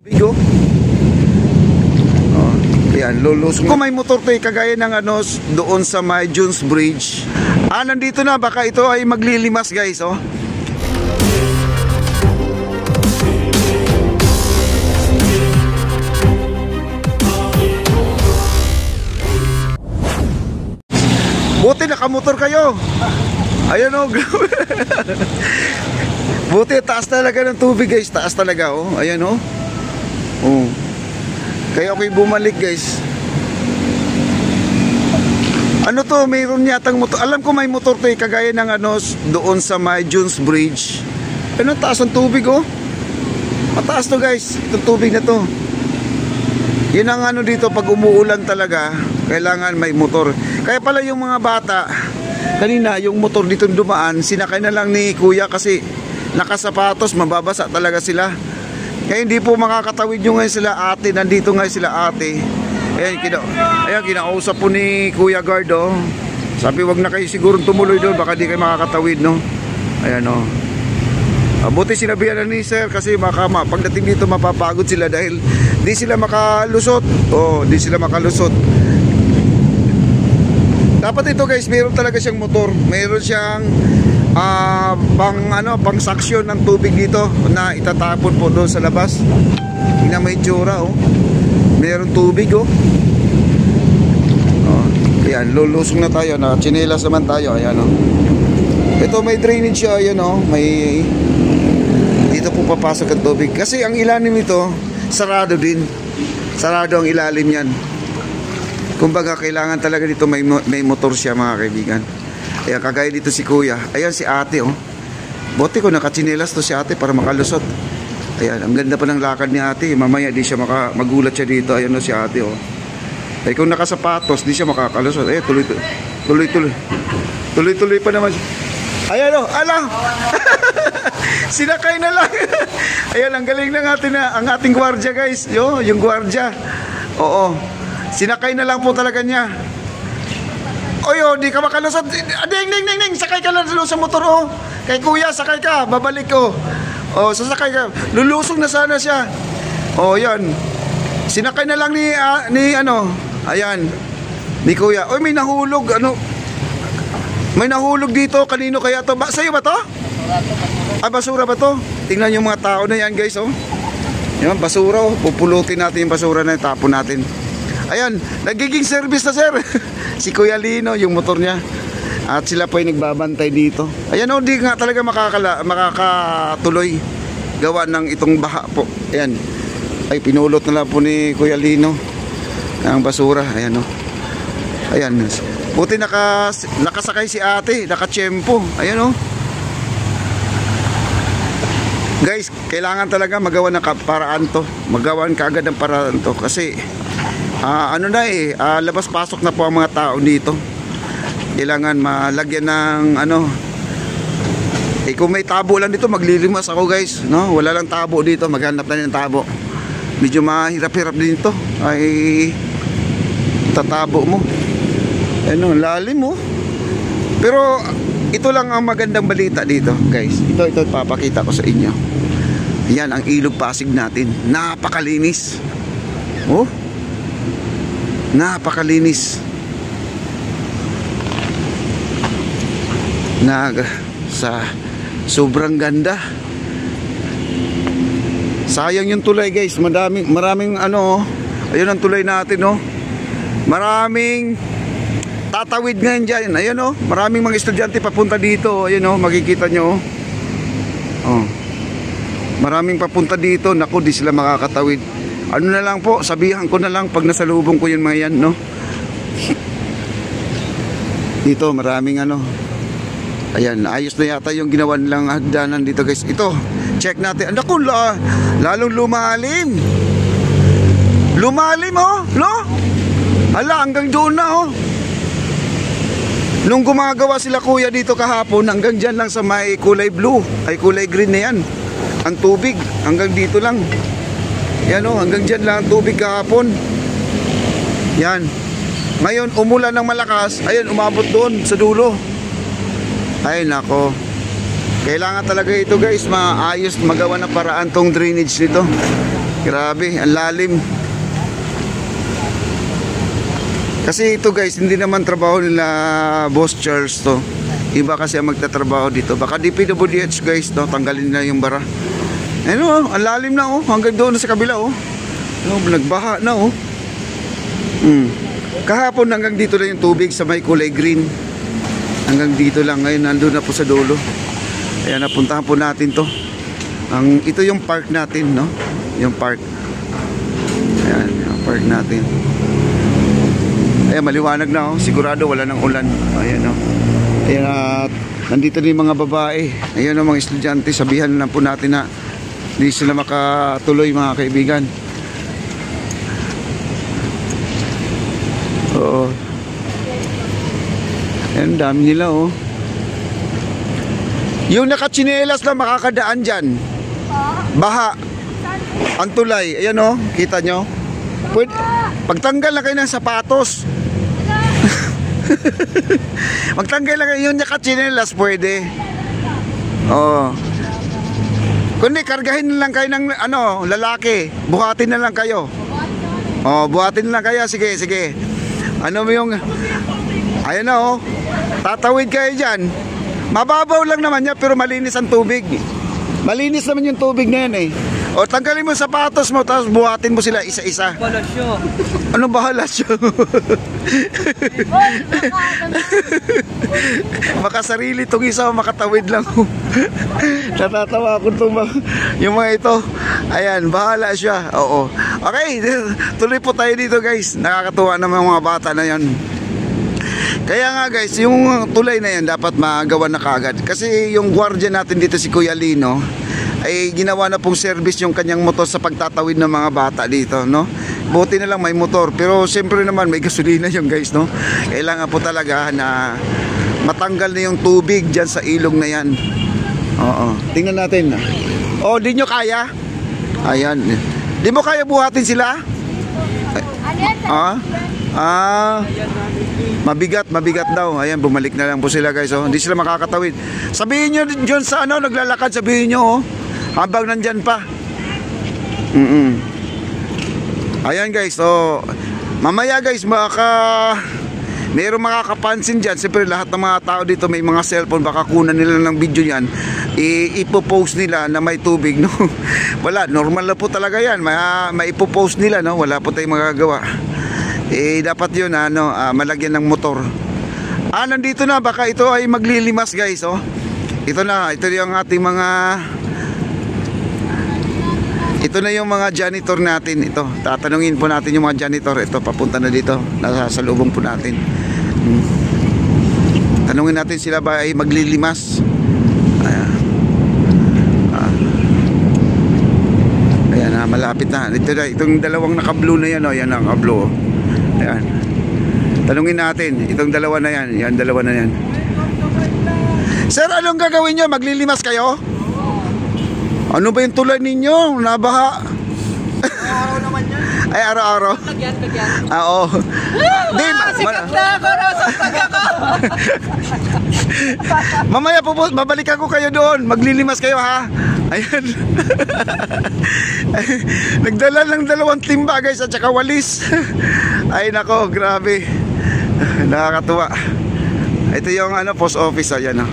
Bigo. Oh, yan, lulusong. Kung may motor to, kagaya ng ano, doon sa may Jones Bridge. Nandito na, baka ito ay maglilimas guys, oh. Buti nakamotor kayo. Ayan oh, grabe. Buti taas talaga ng tubig guys, taas talaga oh. Ayan oh. Oh. Kaya ako'y bumalik guys. Ano to, mayroon yatang motor. Alam ko may motor to kagaya ng ano, doon sa may Jones Bridge. Ano, taas ng tubig oh. Mataas to guys, itong tubig na to. Yun ang ano dito, pag umuulan talaga, kailangan may motor. Kaya pala yung mga bata, kanina yung motor dito dumaan, sinakay na lang ni kuya kasi nakasapatos, mababasa talaga sila. Kaya hindi po makakatawid yung ngayon sila ate, nandito ngayon sila ate. Ayan, kinausap po ni Kuya Guard oh. Sabi wag na kayo siguro tumuloy doon, baka di kayo makakatawid no. Ayan oh. Buti sinabihan na ni sir kasi pagdating dito mapapagod sila dahil di sila makalusot. Oh, di sila makalusot. Dapat ito guys, mayroon talaga siyang motor. Mayroon siyang pang saksyon ng tubig dito na itatapon po doon sa labas. Tingnan mo yung tsura oh. Mayroon tubig oh. Oh, ayan, lulusong na tayo, na tsinelas naman tayo, ayan oh. Ito may drainage siya, ayan oh, may dito po papasok ang tubig. Kasi ang ilalim nito, sarado din. Sarado ang ilalim yan. Kumbaga, kailangan talaga dito may motor siya mga kaibigan. Ayan, kagaya dito si kuya. Ayan si ate oh. Buti ko nakatsinelas to si ate para makalusot. Ayan, ang ganda pa ng lakad ni ate. Mamaya di siya magulat siya dito. Ayan oh si ate oh. Ay kung nakasapatos, di siya makakalusot. Eh, tuloy-tuloy pa naman siya. Ayan oh, alam. Sinakay na lang. Ayan, ang galing ng ang ating gwardiya guys. Yung gwardiya. Oo. Sinakay na lang po talaga niya. Oy, oh, di ka makalusot. Ding. Sakay ka lang sa motor oh. Kay kuya, sakay ka. Babalik ko. Oh, sasakay ka. Lulusong na sana siya. Oh, yan. Sinakay na lang ni ano. Ayan. Ni kuya. Oy, may nahulog. Ano? May nahulog dito. Kanino kaya to? Sa'yo ba to? Basura ba to? Tingnan yung mga tao na yan guys oh. Yan, basura oh. Pupulutin natin yung basura na tapon natin. Ayan, nagiging service na sir. Si Kuya Lino, yung motor niya. At sila po ay nagbabantay dito. Ayan oh, di nga talaga makakatuloy. Gawa ng itong baha po. Ayan. Ay, pinulot na lang po ni Kuya Lino ang basura. Ayan oh. Ayan. Buti nakasakay si ate, nakatsyempo. Ayan oh. Guys, kailangan talaga magawa ng paraan to. Magawan kaagad ng paraan to. Kasi ano na labas-pasok na po ang mga tao dito. Kailangan malagyan ng ano. Kung may tabo lang dito, maglilimas ako guys, no? Wala lang tabo dito, maghanap na ng tabo. Medyo mahirap-hirap din ito. Ay tatabo mo. Ano, lalim mo. Pero ito lang ang magandang balita dito, guys. Ito papakita ko sa inyo. Yan ang ilog Pasig natin. Napakalinis. Oh. Napakalinis. Sa sobrang ganda. Sayang yung tulay guys. Maraming ano. Ayun ang tulay natin oh. Maraming tatawid ngayon dyan. Ayun oh. Maraming mga estudyante papunta dito. Ayun oh. Makikita nyo oh. Maraming papunta dito. Naku, di sila makakatawid. Ano na lang po, sabihan ko na lang pag nasalubong ko yung mga yan, no? Dito, maraming ano. Ayan, ayos na yata yung ginawa nilang hagdanan dito, guys. Ito, check natin. Naku, lalong lumalim. Lumalim, oh. No? Hala, hanggang doon na, oh. Nung gumagawa sila kuya dito kahapon, hanggang dyan lang sa may kulay blue. Ay, kulay green na yan. Ang tubig, hanggang dito lang. Yan o, hanggang dyan lang ang tubig kahapon. Yan. Ngayon, umulan ng malakas. Ayun, umabot doon sa dulo. Ay, nako. Kailangan talaga ito guys, maayos, magawa ng paraan tong drainage nito. Grabe, ang lalim. Kasi ito guys, hindi naman trabaho nila Boss Charles to. Iba kasi ang magtatrabaho dito. Baka DPWH guys, no? Tanggalin na yung bara. Ano, ang lalim na oh. Hanggang doon sa kabila oh. No, nagbaha na oh. Kahapon hanggang dito na yung tubig sa may kulay green. Hanggang dito lang. Ngayon nandun na po sa dulo. Ayan, napuntahan po natin to. Ito yung park natin, no? Yung park. Ayan, yung park natin. Ayan, maliwanag na oh. Sigurado wala nang ulan. Ayan oh. Ayan, at nandito na yung mga babae. Ayan oh, mga estudyante. Sabihan na po natin na hindi sila makatuloy, mga kaibigan. Oo. Ayan, dami nila oh. Yung nakatsinelas na makakadaan dyan. Baha. Ang tulay. Ayan oh, kita nyo. Pwede, pagtanggal na kayo ng sapatos. Magtanggal lang kayo yung nakatsinelas, pwede. Oo. Kundi kargahin na lang kayo ng ano, lalaki. Buhatin na lang kayo. Oh, buhatin na lang kayo. Sige, sige. Ano mo yung... Ayan na oh. Tatawid kayo dyan. Mababaw lang naman niya pero malinis ang tubig. Malinis naman yung tubig na yan eh. O tanggalin mo sapatos mo tapos buhatin mo sila isa-isa. Balasyo. Ano bahalasyo? Makasarili tong isa, makatawid lang. Natatawa ako itong yung mga ito. Ayan, bahala siya. Oo. Okay, tuloy po tayo dito guys. Nakakatuwa naman mga bata na yan. Kaya nga guys, yung tulay na yan dapat magawa na kagad. Kasi yung gwardiya natin dito si Kuya Lino ay ginawa na pong service yung kanyang motor sa pagtatawid ng mga bata dito, no? Buti na lang may motor, pero siyempre naman may gasolina yung guys, no? Kailangan po talaga na matanggal na yung tubig dyan sa ilog na yan. Oo, tingnan natin. Oh, di nyo kaya? Ayan. Di mo kaya buhatin sila? Mabigat daw. Ayan, bumalik na lang po sila guys, oh. Hindi sila makakatawid. Sabihin nyo dyan sa ano, naglalakad, sabihin nyo, oh. Habang nandyan pa. Ayan guys, so mamaya guys, mayroong makakapansin dyan. Siyempre lahat ng mga tao dito may mga cellphone. Baka kunan nila ng video yan, ipopost nila na may tubig, no? Wala, normal na po talaga yan. Maipopost nila, no? Wala po tayong magagawa. Dapat yun, malagyan ng motor. Nandito na, baka ito ay maglilimas guys, oh. Ito na, ito yung ating mga... Ito na yung mga janitor natin. Ito, tatanungin po natin yung mga janitor. Ito, papunta na dito. Nasa salubong po natin. Tanungin natin sila ba ay maglilimas. Ayan, malapit na. Itong dalawang naka-blue na yan, oh. Yan ang naka-blue, oh. Ayan. Tanungin natin. Itong dalawa na yan. Yan, dalawa na yan. Sir, anong gagawin nyo? Maglilimas kayo? Ano ba yung tulad ninyo? Nabaha? Araw naman yan. Ay, araw-araw? Lagyan. Oo. Sikat na ako. Nasasag ako. Mamaya po, babalikan ko kayo doon. Maglilimas kayo, ha? Ayan. Nagdala ng 2 timba, guys, at saka walis. Ay, nako, grabe. Nakakatuwa. Ito yung post office, ayan, oh.